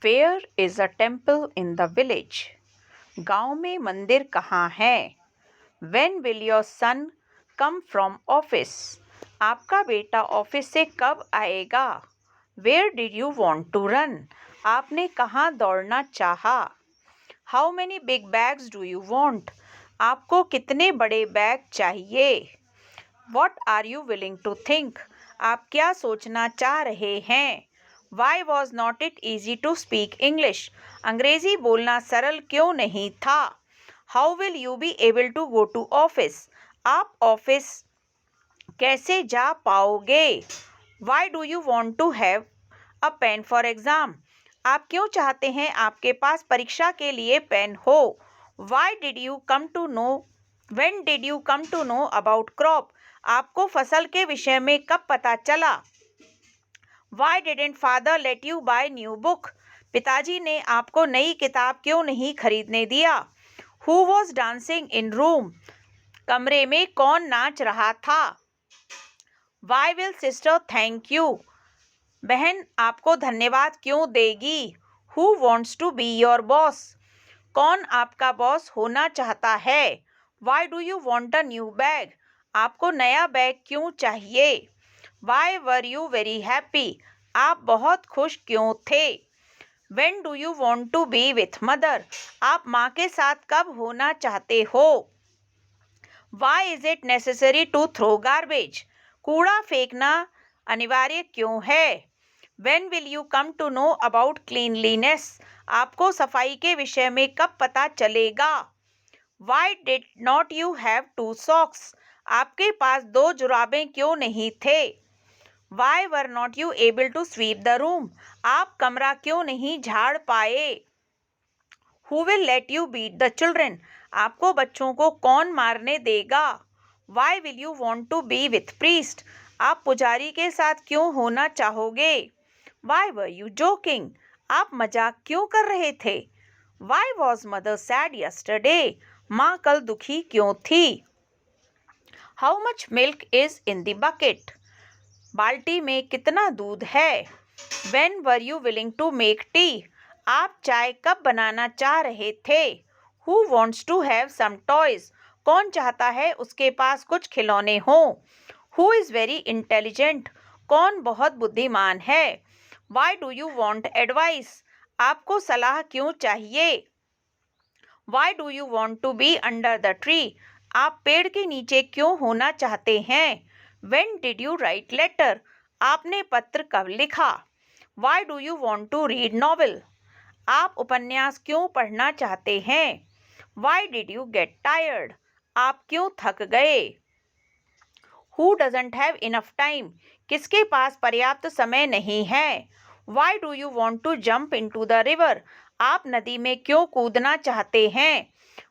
Where is a temple in the village? गांव में मंदिर कहाँ है? When will your son come from office? आपका बेटा ऑफिस से कब आएगा? Where did you want to run? आपने कहाँ दौड़ना चाहा? How many big bags do you want? आपको कितने बड़े बैग चाहिए? What are you willing to think? आप क्या सोचना चाह रहे हैं? Why was not it easy to speak English? अंग्रेजी बोलना सरल क्यों नहीं था? How will you be able to go to office? आप ऑफिस कैसे जा पाओगे? Why do you want to have a pen for exam? आप क्यों चाहते हैं आपके पास परीक्षा के लिए पेन हो? Why did you come to know? When did you come to know about crop? आपको फसल के विषय में कब पता चला? Why didn't father let you buy new book? पिताजी ने आपको नई किताब क्यों नहीं खरीदने दिया? Who was dancing in room? कमरे में कौन नाच रहा था? Why will sister thank you? बहन आपको धन्यवाद क्यों देगी? Who wants to be your boss? कौन आपका बॉस होना चाहता है? Why do you want a new bag? आपको नया बैग क्यों चाहिए? Why were you very happy? आप बहुत खुश क्यों थे? When do you want to be with mother? आप माँ के साथ कब होना चाहते हो? Why is it necessary to throw garbage? कूड़ा फेंकना अनिवार्य क्यों है? When will you come to know about cleanliness? आपको सफाई के विषय में कब पता चलेगा? Why did not you have two socks? आपके पास दो जुराबें क्यों नहीं थे? Why were not you able to sweep the room? आप कमरा क्यों नहीं झाड़ पाए? Who will let you beat the children? आपको बच्चों को कौन मारने देगा? Why will you want to be with priest? आप पुजारी के साथ क्यों होना चाहोगे? Why were you joking? आप मजाक क्यों कर रहे थे? Why was mother sad yesterday? माँ कल दुखी क्यों थी? How much milk is in the bucket? बाल्टी में कितना दूध है? When were you willing to make tea? आप चाय कब बनाना चाह रहे थे? Who wants to have some toys? कौन चाहता है उसके पास कुछ खिलौने हों? Who is very intelligent? कौन बहुत बुद्धिमान है? Why do you want advice? आपको सलाह क्यों चाहिए? Why do you want to be under the tree? आप पेड़ के नीचे क्यों होना चाहते हैं? When did you write letter? आपने पत्र कब लिखा? Why do you want to read novel? आप उपन्यास क्यों पढ़ना चाहते हैं? Why did you get tired? आप क्यों थक गए? Who doesn't have enough time? किसके पास पर्याप्त समय नहीं है? Why do you want to jump into the river? आप नदी में क्यों कूदना चाहते हैं?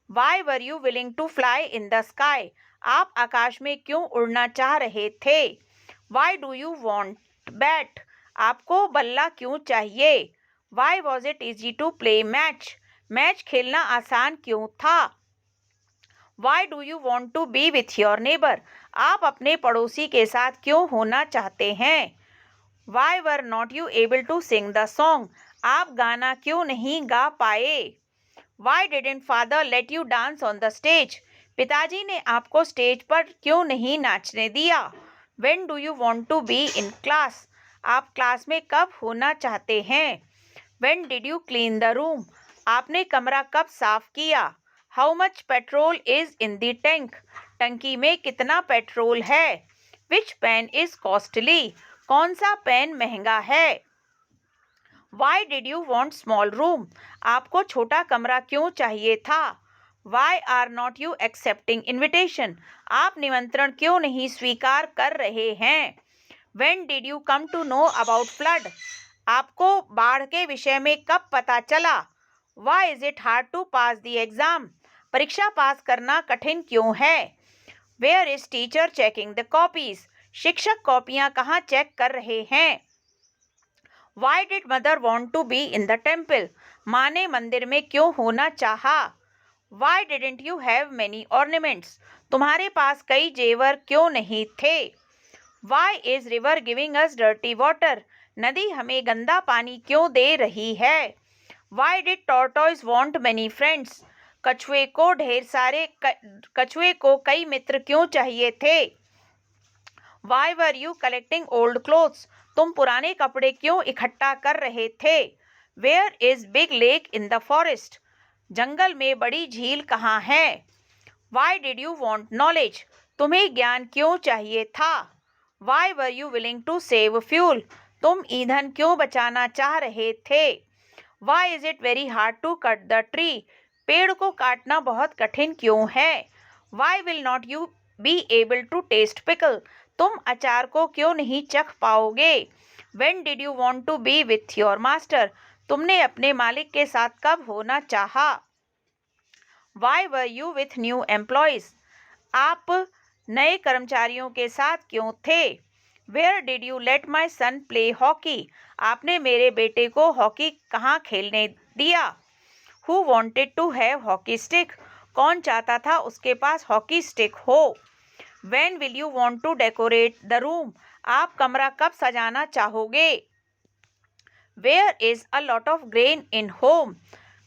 Why were you willing to fly in the sky? आप आकाश में क्यों उड़ना चाह रहे थे? Why do you want bat? आपको बल्ला क्यों चाहिए? Why was it easy to play match? Match खेलना आसान क्यों था? Why do you want to be with your neighbor? आप अपने पड़ोसी के साथ क्यों होना चाहते हैं? Why were not you able to sing the song? आप गाना क्यों नहीं गा पाए? Why didn't father let you dance on the stage? पिताजी ने आपको स्टेज पर क्यों नहीं नाचने दिया? When do you want to be in class? आप क्लास में कब होना चाहते हैं? When did you clean the room? आपने कमरा कब साफ किया? How much petrol is in the tank? टंकी में कितना पेट्रोल है? Which pen is costly? कौन सा पेन महंगा है? Why did you want small room? आपको छोटा कमरा क्यों चाहिए था? Why are not you accepting invitation? आप निमंत्रण क्यों नहीं स्वीकार कर रहे हैं? When did you come to know about flood? आपको बाढ़ के विषय में कब पता चला? Why is it hard to pass the exam? परीक्षा पास करना कठिन क्यों है? Where is teacher checking the copies? शिक्षक कॉपियां कहाँ चेक कर रहे हैं? Why did mother want to be in the temple? माँ ने मंदिर में क्यों होना चाहा? Why didn't you have many ornaments? तुम्हारे पास कई जेवर क्यों नहीं थे? Why is river giving us dirty water? नदी हमें गंदा पानी क्यों दे रही है? Why did tortoise want many friends? कछुए को कई मित्र क्यों चाहिए थे? Why were you collecting old clothes? तुम पुराने कपड़े क्यों इकट्ठा कर रहे थे? Where is big lake in the forest? जंगल में बड़ी झील कहाँ है? Why did you want knowledge? तुम्हें ज्ञान क्यों चाहिए था? Why were you willing to save fuel? तुम ईंधन क्यों बचाना चाह रहे थे? Why is it very hard to cut the tree? पेड़ को काटना बहुत कठिन क्यों है? Why will not you be able to taste pickle? तुम अचार को क्यों नहीं चख पाओगे? When did you want to be with your master? तुमने अपने मालिक के साथ कब होना चाहा? Why were you with new employees? आप नए कर्मचारियों के साथ क्यों थे? Where did you let my son play hockey? आपने मेरे बेटे को हॉकी कहाँ खेलने दिया? Who wanted to have hockey stick? कौन चाहता था उसके पास हॉकी स्टिक हो? When will you want to decorate the room? आप कमरा कब सजाना चाहोगे? Where is a lot of grain in home?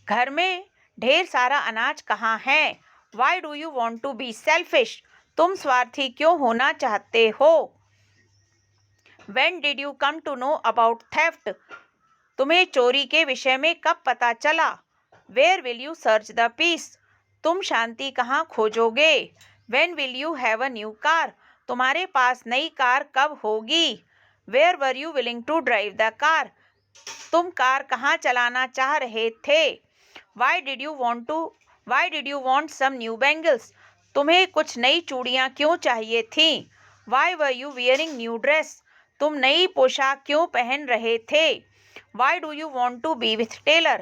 घर में ढेर सारा अनाज कहाँ है? Why do you want to be selfish? तुम स्वार्थी क्यों होना चाहते हो? When did you come to know about theft? तुम्हें चोरी के विषय में कब पता चला? Where will you search the peace? तुम शांति कहाँ खोजोगे? When will you have a new car? तुम्हारे पास नई कार कब होगी? Where were you willing to drive the car? तुम कार कहाँ चलाना चाह रहे थे? Why did you want some new bangles? तुम्हें कुछ नई चूड़ियाँ क्यों चाहिए थीं? Why were you wearing new dress? तुम नई पोशाक क्यों पहन रहे थे? Why do you want to be with tailor?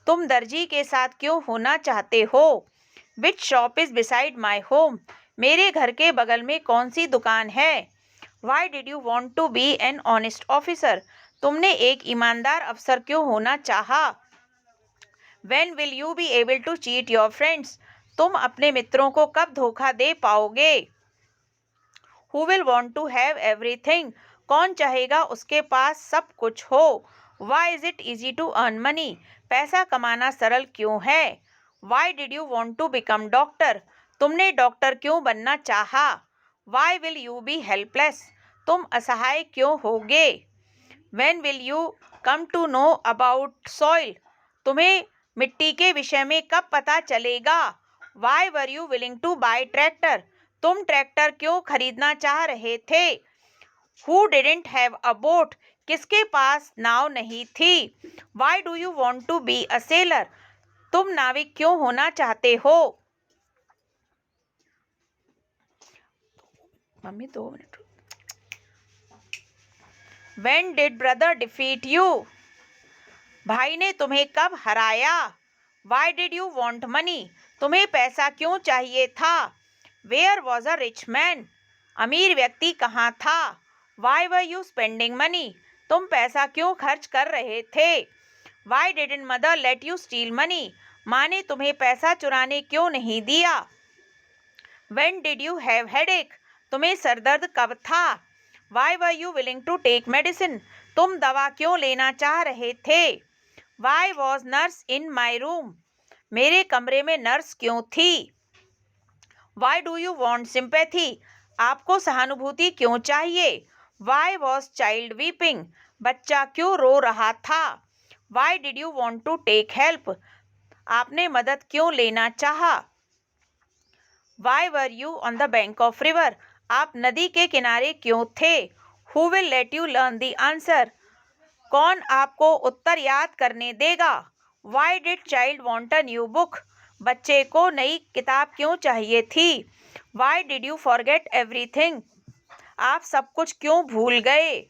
तुम दर्जी के साथ क्यों होना चाहते हो? Which shop is beside my home? मेरे घर के बगल में कौन सी दुकान है? Why did you want to be an honest officer? तुमने एक ईमानदार अफसर क्यों होना चाहा? When will you be able to cheat your friends? तुम अपने मित्रों को कब धोखा दे पाओगे? Who will want to have everything? कौन चाहेगा उसके पास सब कुछ हो? Why is it easy to earn money? पैसा कमाना सरल क्यों है? Why did you want to become doctor? तुमने डॉक्टर क्यों बनना चाहा? Why will you be helpless? तुम असहाय क्यों होगे? When will you come to know about soil? तुम्हें मिट्टी के विषय में कब पता चलेगा? Why were you willing to buy tractor? तुम ट्रैक्टर क्यों खरीदना चाह रहे थे? Who didn't have a boat? किसके पास नाव नहीं थी? Why do you want to be a sailor? तुम नाविक क्यों होना चाहते हो? Mummy 2 minute. When did brother defeat you? भाई ने तुम्हें कब हराया? Why did you want money? तुम्हें पैसा क्यों चाहिए था? Where was a rich man? अमीर व्यक्ति कहाँ था? Why were you spending money? तुम पैसा क्यों खर्च कर रहे थे? Why didn't mother let you steal money? माँ ने तुम्हें पैसा चुराने क्यों नहीं दिया? When did you have headache? तुम्हें सरदर्द कब था? Why were you willing to take medicine? तुम दवा क्यों लेना चाह रहे थे? Why was nurse in my room? मेरे कमरे में नर्स क्यों थी? Why do you want sympathy? आपको सहानुभूति क्यों चाहिए? Why was child weeping? बच्चा क्यों रो रहा था? Why did you want to take help? आपने मदद क्यों लेना चाहा? Why were you on the bank of river? आप नदी के किनारे क्यों थे? Who will let you learn the answer? कौन आपको उत्तर याद करने देगा? Why did child want a new book? बच्चे को नई किताब क्यों चाहिए थी? Why did you forget everything? आप सब कुछ क्यों भूल गए?